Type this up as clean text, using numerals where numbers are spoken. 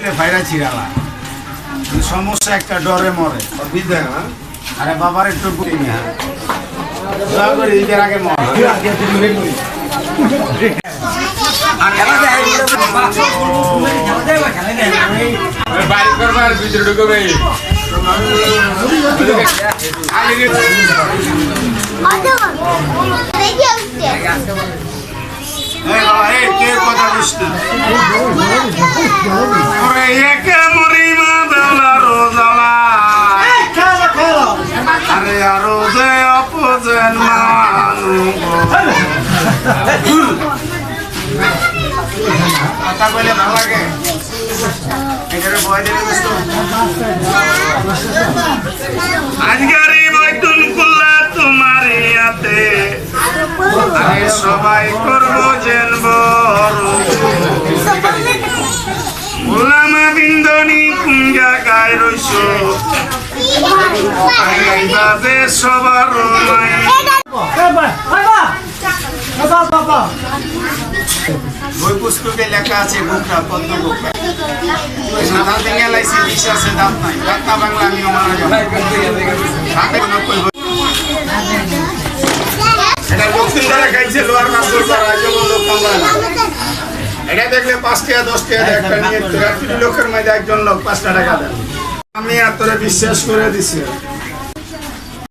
দিলে ফাইরা ছিড়ালা সমস্যা একটা ডরে মরে আরে বাবার একটু বুঝি না দয়া করে ঈদের আগে মরে বাড়ি করবার ভিতরে ঢুকবে কথা বুঝ না একে মরিমা দেওলা রোজালা আরে আরো যে অপজেন কথা বলে ভালো লাগে এটারে ভয় দিলে বুঝতো আজগারি বৈতুন কুল্লা তোমার ইয়াতে আরে সবাই করবো যেন বড় ওলামা বিন্দনি কোন জায়গায় রইছ এইভাবে সবার বই পুস্তকে লেখা আছে গোকরা পদ্ম গোকরা সাদা দিনে লাইছি বিষ আছে দাঁত নাই দাঁত না বাংলা আমি মারা যাবো এটা দক্ষিণ দ্বারা খাইছে লোয়ার মাসুর দ্বারা যেমন লোক কামড়ায় না এটা দেখলে 5 টাকা 10 টাকা একটা নিয়ে লোকের মধ্যে একজন লোক 5 টাকা দেয় আমি আর তোরে বিশ্বাস করে দিছি